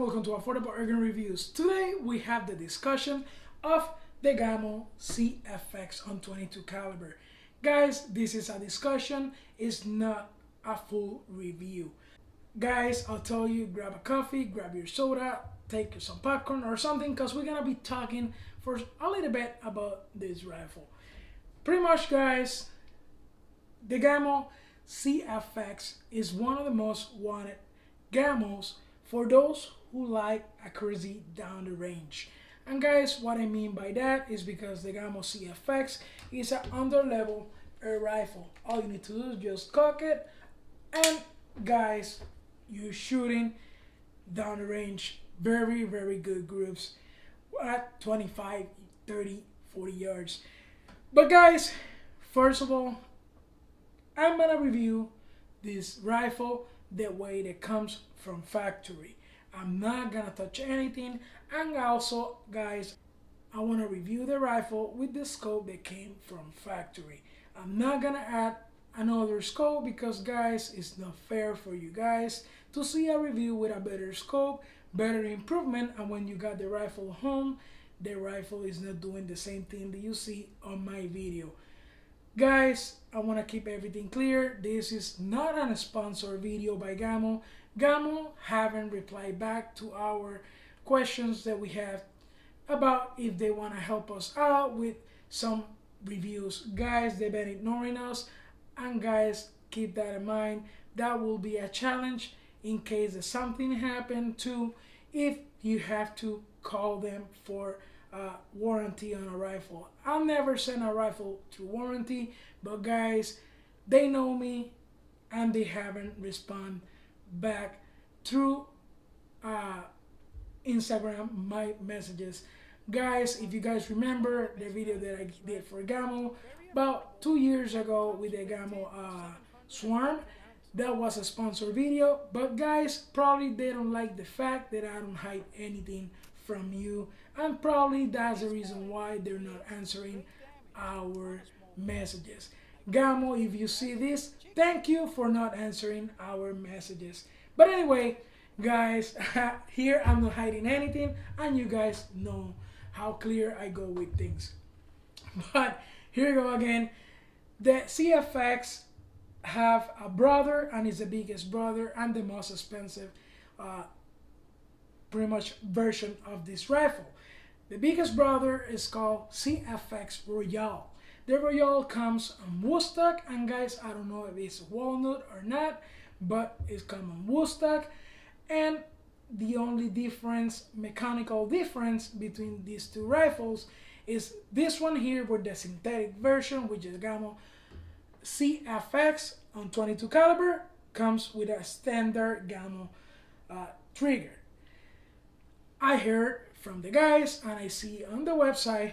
welcome to Affordable Airgun Reviews. Today we have the discussion of the Gamo CFX on 22 caliber. Guys, this is a discussion, it's not a full review. Guys, I'll tell you, grab a coffee, grab your soda, take some popcorn or something, because we're gonna be talking for a little bit about this rifle. Pretty much, guys, the Gamo CFX is one of the most wanted Gamos for those who like accuracy down the range. And guys, what I mean by that is because the Gamo CFX is an under-level air rifle. All you need to do is just cock it, and guys, you're shooting down the range very, very good groups at 25, 30, 40 yards. But guys, first of all, I'm gonna review this rifle the way that comes from factory. I'm not gonna touch anything, and also, guys, I wanna review the rifle with the scope that came from factory. I'm not gonna add another scope because, guys, it's not fair for you guys to see a review with a better scope, better improvement, and when you got the rifle home, the rifle is not doing the same thing that you see on my video. Guys, I want to keep everything clear. This is not a sponsored video by Gamo. Gamo haven't replied back to our questions that we have about if they want to help us out with some reviews. Guys, they've been ignoring us, and guys, keep that in mind. That will be a challenge in case that something happened to, if you have to call them for warranty on a rifle. I'll never send a rifle to warranty, but guys, they know me and they haven't responded back through Instagram my messages. Guys, if you guys remember the video that I did for Gamo about 2 years ago with the Gamo Swarm, that was a sponsored video, but guys, probably they don't like the fact that I don't hide anything from you, and probably that's the reason why they're not answering our messages. Gamo, if you see this, thank you for not answering our messages. But anyway, guys, here I'm not hiding anything, and you guys know how clear I go with things. But here we go again. The CFX have a brother, and it's the biggest brother and the most expensive pretty much version of this rifle. The biggest brother is called CFX Royale. The Royale comes on woodstock, and guys, I don't know if it's walnut or not, but it's come on woodstock. And the only difference, mechanical difference between these two rifles is this one here with the synthetic version, which is Gamo CFX on 22 caliber, comes with a standard Gamo trigger. I heard from the guys, and I see on the website,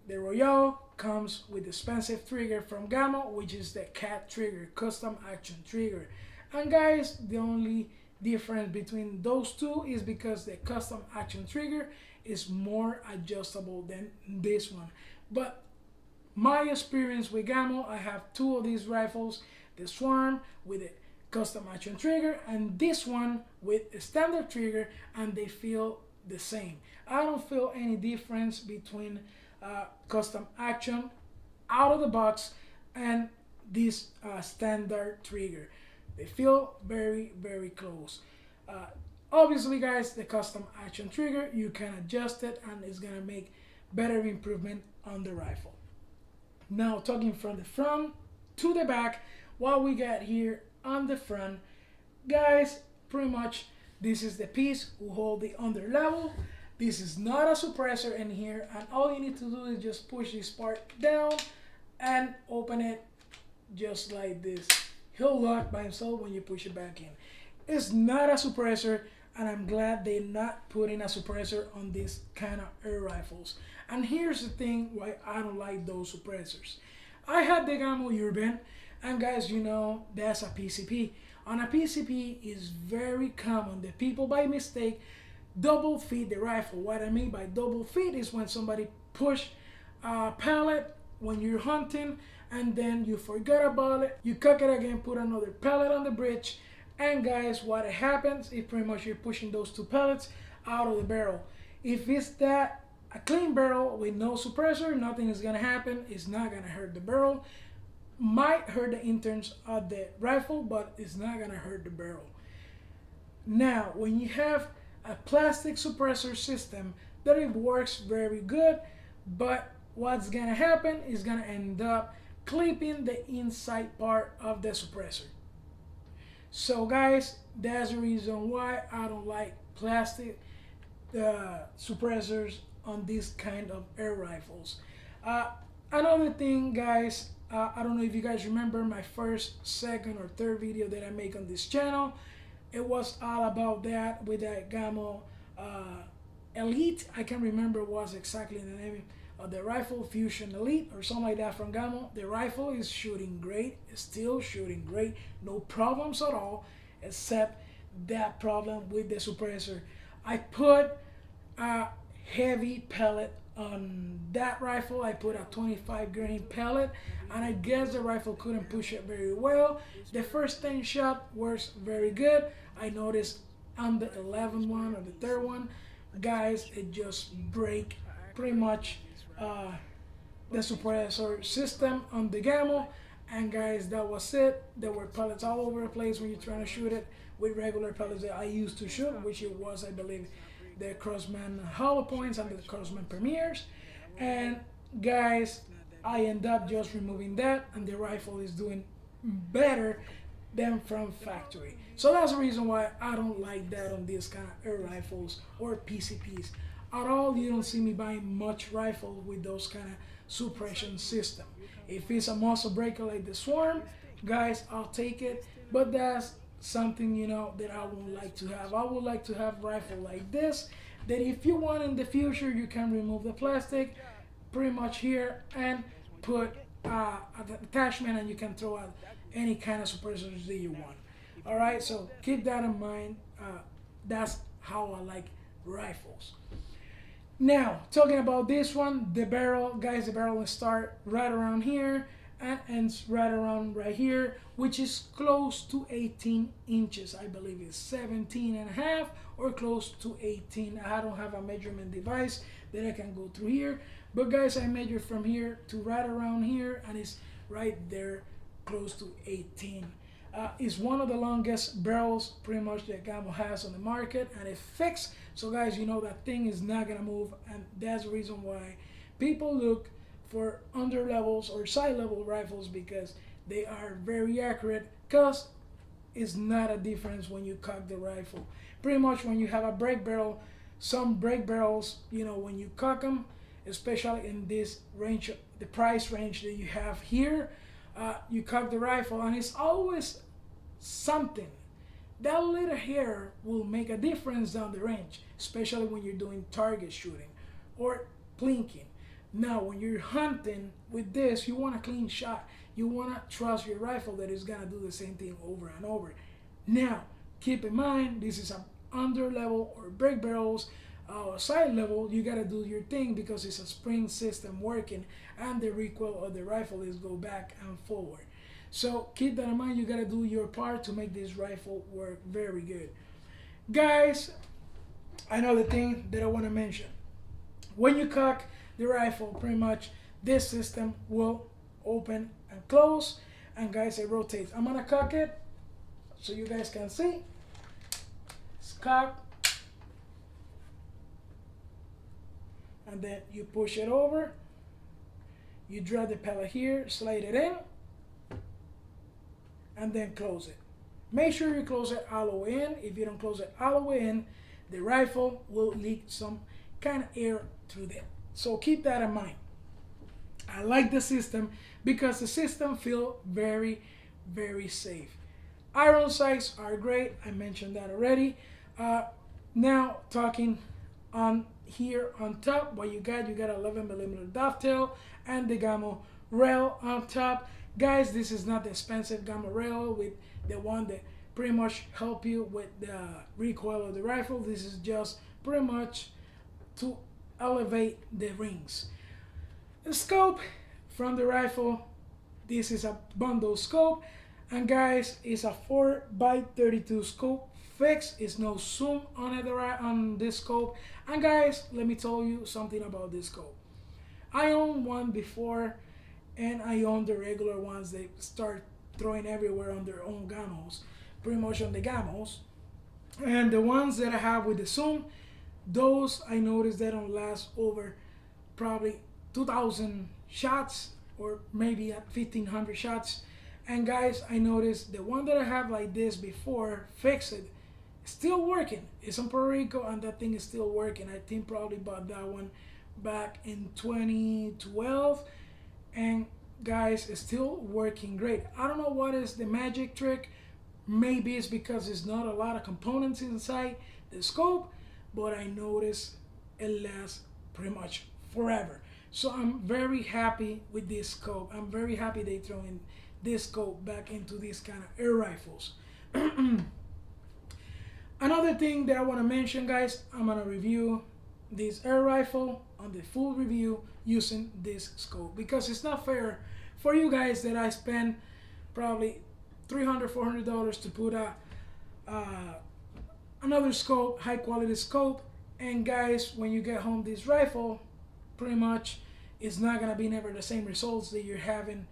the Royale comes with the expensive trigger from Gamo, which is the CAT trigger, custom action trigger. And guys, the only difference between those two is because the custom action trigger is more adjustable than this one. But my experience with Gamo, I have two of these rifles, the Swarm with a custom action trigger, and this one with a standard trigger, and they feel the same. I don't feel any difference between custom action out of the box and this standard trigger. They feel very, very close. Obviously, guys, the custom action trigger, you can adjust it, and it's gonna make better improvement on the rifle. Now, talking from the front to the back, what we got here on the front, guys, pretty much this is the piece who hold the under level. This is not a suppressor in here, and all you need to do is just push this part down and open it just like this. He'll lock by himself when you push it back in. It's not a suppressor, and I'm glad they're not putting a suppressor on this kind of air rifles. And here's the thing why I don't like those suppressors. I had the Gamo Urban, and guys, you know that's a PCP. On a PCP, is very common that people by mistake double feed the rifle. What I mean by double feed is when somebody push a pellet when you're hunting, and then you forget about it, you cock it again, put another pellet on the bridge, and guys, what happens is pretty much you're pushing those two pellets out of the barrel. If it's that a clean barrel with no suppressor, nothing is gonna happen. It's not gonna hurt the barrel. Might hurt the interns of the rifle, but it's not gonna hurt the barrel. Now, when you have a plastic suppressor system, that it works very good, but what's gonna happen is gonna end up clipping the inside part of the suppressor. So guys, that's the reason why I don't like plastic suppressors on this kind of air rifles. Another thing, guys, I don't know if you guys remember my first, second, or third video that I make on this channel. It was all about that with that Gamo Elite. I can't remember what's exactly the name of the rifle, Fusion Elite or something like that from Gamo. The rifle is shooting great, it's still shooting great, no problems at all, except that problem with the suppressor. I put a heavy pellet on that rifle. I put a 25 grain pellet, and I guess the rifle couldn't push it very well. The first 10 shot works very good. I noticed on the 11th one or the third one, guys, it just break pretty much the suppressor system on the Gamo. And guys, that was it. There were pellets all over the place when you're trying to shoot it with regular pellets that I used to shoot, which it was, I believe, the Crossman Hollow Points and the Crossman Premiers. And guys, I end up just removing that, and the rifle is doing better than from factory. So that's the reason why I don't like that on these kind of air rifles or PCPs. At all, you don't see me buying much rifle with those kind of suppression system. If it's a muzzle breaker like the Swarm, guys, I'll take it. But that's something, you know, that I would like to have. I would like to have rifle like this, that if you want in the future, you can remove the plastic pretty much here and put an attachment, and you can throw out any kind of suppressors that you want. All right, so keep that in mind. That's how I like rifles. Now, talking about this one, the barrel, guys, the barrel will start right around here and ends right around right here, which is close to 18 inches. I believe it's 17 and a half or close to 18. I don't have a measurement device that I can go through here, but guys, I measure from here to right around here, and it's right there close to 18. It's one of the longest barrels pretty much that Gamo has on the market, and it's fixed. So guys, you know that thing is not gonna move, and that's the reason why people look for under levels or side level rifles, because they are very accurate, because it's not a difference when you cock the rifle. Pretty much when you have a break barrel, some break barrels, you know, when you cock them, especially in this range, the price range that you have here, you cock the rifle, and it's always something. That little hair will make a difference down the range, especially when you're doing target shooting or plinking. Now, when you're hunting with this, you want a clean shot. You want to trust your rifle that it's gonna do the same thing over and over. Now, keep in mind, this is an under level or break barrels. Side level, you gotta do your thing because it's a spring system working, and the recoil of the rifle is go back and forward. So keep that in mind. You gotta do your part to make this rifle work very good. Guys, another thing that I want to mention: when you cock the rifle, pretty much this system will open and close, and guys, it rotates. I'm gonna cock it so you guys can see. It's cocked, and then you push it over, you drag the pellet here, slide it in, and then close it. Make sure you close it all the way in. If you don't close it all the way in, the rifle will leak some kind of air through there. So keep that in mind. I like the system because the system feels very, very safe. Iron sights are great. I mentioned that already. Now talking on here on top, what you got 11mm dovetail and the Gamo rail on top. Guys, this is not the expensive Gamo rail with the one that pretty much help you with the recoil of the rifle. This is just pretty much to elevate the rings. The scope from the rifle, this is a bundle scope, and guys, it's a 4x32 scope fixed. It's no zoom on it on this scope. And guys, let me tell you something about this scope. I owned one before, and I own the regular ones they start throwing everywhere on their own Gamos, pretty much on the Gamos. And the ones that I have with the zoom, those I noticed they don't last over probably 2,000 shots or maybe at 1,500 shots. And guys, I noticed the one that I have like this before, fix it, still working. It's on Puerto Rico and that thing is still working. I think probably bought that one back in 2012, and guys, it's still working great. I don't know what is the magic trick. Maybe it's because there's not a lot of components inside the scope, but I notice it lasts pretty much forever. So I'm very happy with this scope. I'm very happy they throw in this scope back into these kind of air rifles. Another thing that I want to mention, guys, I'm gonna review this air rifle on the full review using this scope, because it's not fair for you guys that I spend probably $300-$400 to put another scope, high quality scope, and guys, when you get home this rifle, pretty much it's not gonna be never the same results that you're having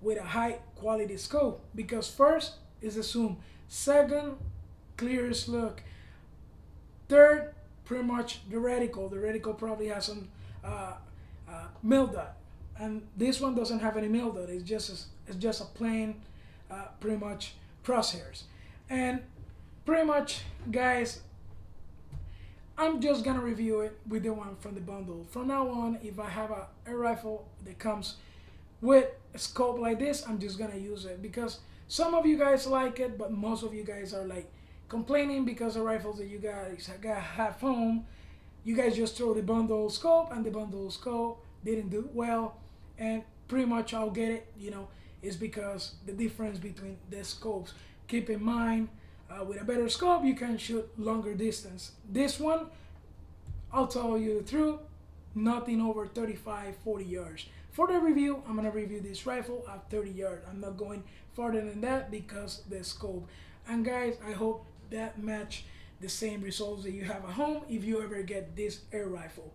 with a high quality scope, because first is the zoom, second, clearest look, third, pretty much the reticle. The reticle probably has some mil dot, and this one doesn't have any mil dot. It's just a plain, pretty much crosshairs. And pretty much, guys, I'm just gonna review it with the one from the bundle. From now on, if I have a rifle that comes with a scope like this, I'm just gonna use it, because some of you guys like it, but most of you guys are like complaining because the rifles that you guys have home, you guys just throw the bundle scope, and the bundle scope didn't do well, and pretty much I'll get it, is because the difference between the scopes. Keep in mind, with a better scope, you can shoot longer distance. This one, I'll tell you the truth, nothing over 35-40 yards. For the review, I'm gonna review this rifle at 30 yards. I'm not going farther than that because the scope. And guys, I hope that match the same results that you have at home if you ever get this air rifle.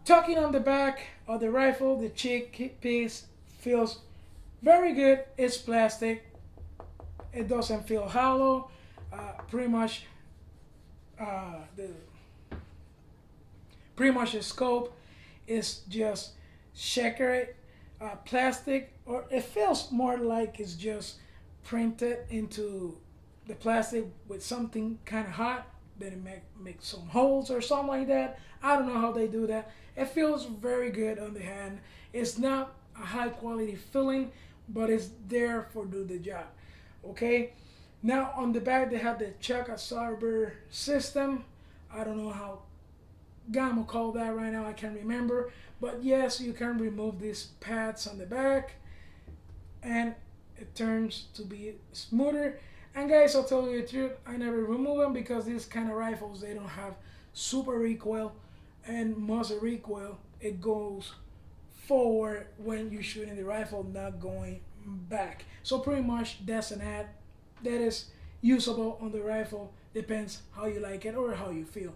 Talking on the back of the rifle, the cheek piece feels very good. It's plastic. It doesn't feel hollow. Pretty much the scope is just checkered plastic, or it feels more like it's just printed into the plastic with something kind of hot. Then it make some holes or something like that. I don't know how they do that. It feels very good on the hand. It's not a high quality feeling, but it's there for do the job. Okay. Now on the back they have the shock absorber system. I don't know how Gamo called that right now. I can't remember. But yes, you can remove these pads on the back, and it turns to be smoother. And guys, I'll tell you the truth, I never remove them because these kind of rifles, they don't have super recoil, and most of the recoil, it goes forward when you're shooting the rifle, not going back. So pretty much that's an ad that is usable on the rifle. Depends how you like it or how you feel.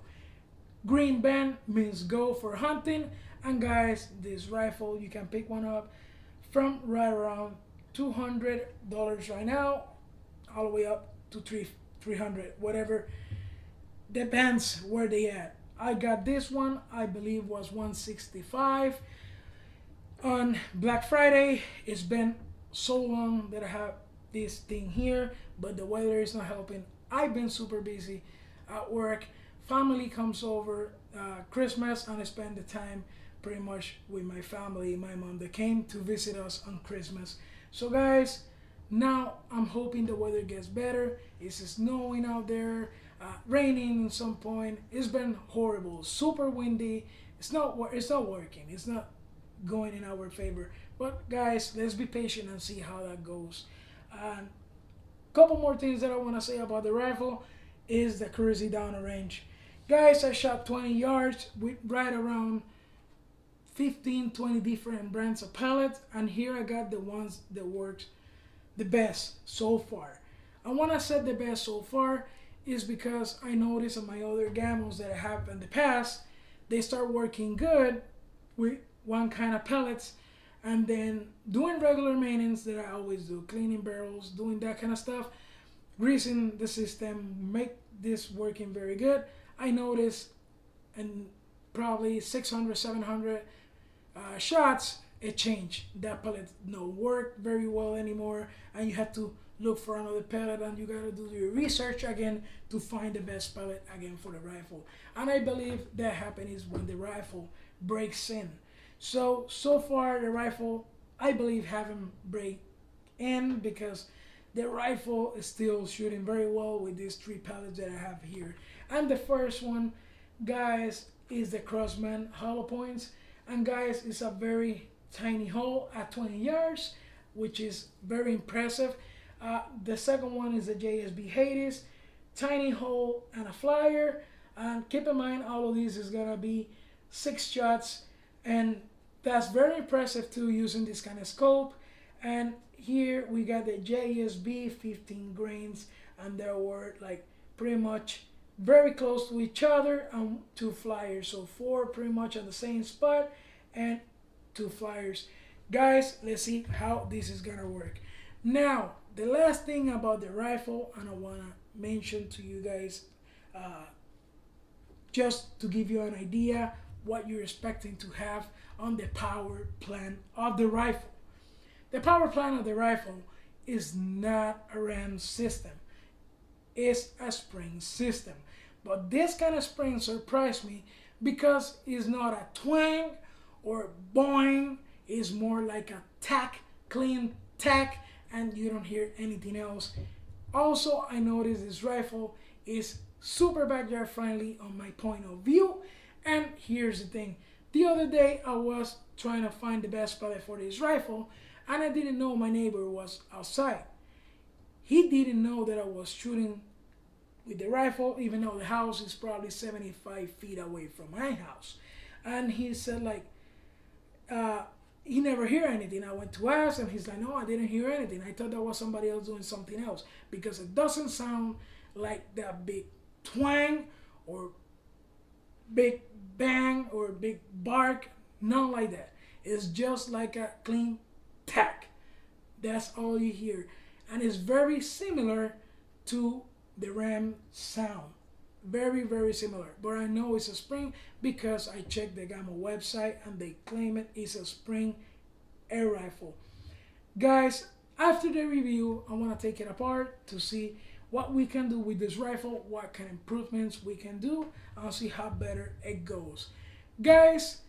Green band means go for hunting. And guys, this rifle, you can pick one up from right around $200 right now, all the way up to $300, whatever, depends where they at. I got this one, I believe was $165 on Black Friday. It's been so long that I have this thing here, but the weather is not helping. I've been super busy at work. Family comes over Christmas, and I spend the time pretty much with my family, my mom that came to visit us on Christmas. So guys, now I'm hoping the weather gets better. It's snowing out there, raining at some point. It's been horrible, super windy. It's not working. It's not going in our favor. But guys, let's be patient and see how that goes. And couple more things that I want to say about the rifle is the accuracy down the range. Guys, I shot 20 yards with right around 15-20 different brands of pellets, and here I got the ones that works the best so far. And when I said the best so far is because I noticed on my other Gamos that I have in the past, they start working good with one kind of pellets, and then doing regular maintenance that I always do, cleaning barrels, doing that kind of stuff, greasing the system, make this working very good. I noticed in probably 600, 700 shots, it changed. That pellet no work very well anymore, and you have to look for another pellet, and you gotta do your research again to find the best pellet again for the rifle. And I believe that happens when the rifle breaks in. So far the rifle, I believe, haven't break in because the rifle is still shooting very well with these 3 pellets that I have here. And the first one, guys, is the Crossman hollow points. And guys, it's a very tiny hole at 20 yards, which is very impressive. The second one is the JSB Hades, tiny hole and a flyer. And keep in mind, all of these is gonna be 6 shots, and that's very impressive too, using this kind of scope. And here we got the JSB 15 grains, and they were like pretty much very close to each other, and 2 flyers, so 4 pretty much on the same spot, and 2 flyers. Guys, let's see how this is gonna work. Now, the last thing about the rifle, and I wanna mention to you guys, just to give you an idea what you're expecting to have on the power plant of the rifle. The power plant of the rifle is not a ram system. It's a spring system. But this kind of spring surprised me because it's not a twang or boing. It's more like a tack, clean tack, and you don't hear anything else. Also, I noticed this rifle is super backyard friendly on my point of view. And here's the thing. The other day I was trying to find the best pellet for this rifle, and I didn't know my neighbor was outside. He didn't know that I was shooting with the rifle, even though the house is probably 75 feet away from my house. And he said like, he never hear anything. I went to ask, and he's like, no, I didn't hear anything. I thought that was somebody else doing something else, because it doesn't sound like that big twang or big bang or big bark, none like that. It's just like a clean tack. That's all you hear. And it's very similar to the ram sound. Very, very similar. But I know it's a spring because I checked the Gamo website and they claim it is a spring air rifle. Guys, after the review, I want to take it apart to see what we can do with this rifle, what kind of improvements we can do, and see how better it goes. Guys,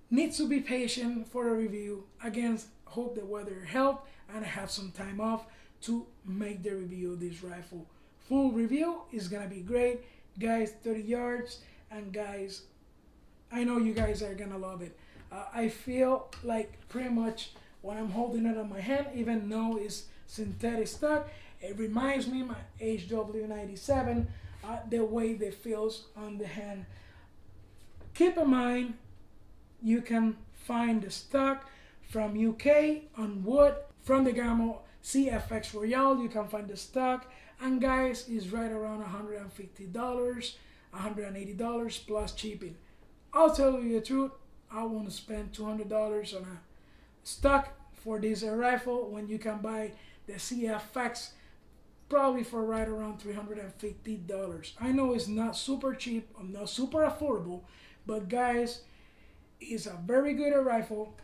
need to be patient for the review. Again, hope the weather helped and I have some time off to make the review of this rifle. Full review is gonna be great. Guys, 30 yards, and guys, I know you guys are gonna love it. I feel like pretty much when I'm holding it on my hand, even though it's synthetic stock, it reminds me of my HW97, the way it feels on the hand. Keep in mind, you can find the stock from UK on wood, from the Gamo CFX Royale. You can find the stock, and guys, it's right around $150, $180 plus shipping. I'll tell you the truth, I won't spend $200 on a stock for this rifle when you can buy the CFX probably for right around $350. I know it's not super cheap, not super affordable, but guys, it's a very good rifle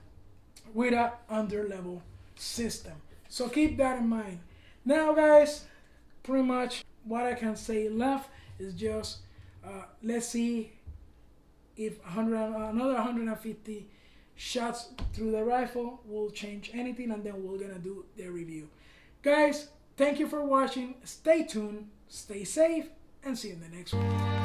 with a under-level system. So keep that in mind. Now guys, pretty much what I can say left is just let's see if another 150 shots through the rifle will change anything, and then we're gonna do the review. Guys, thank you for watching. Stay tuned, stay safe, and see you in the next one.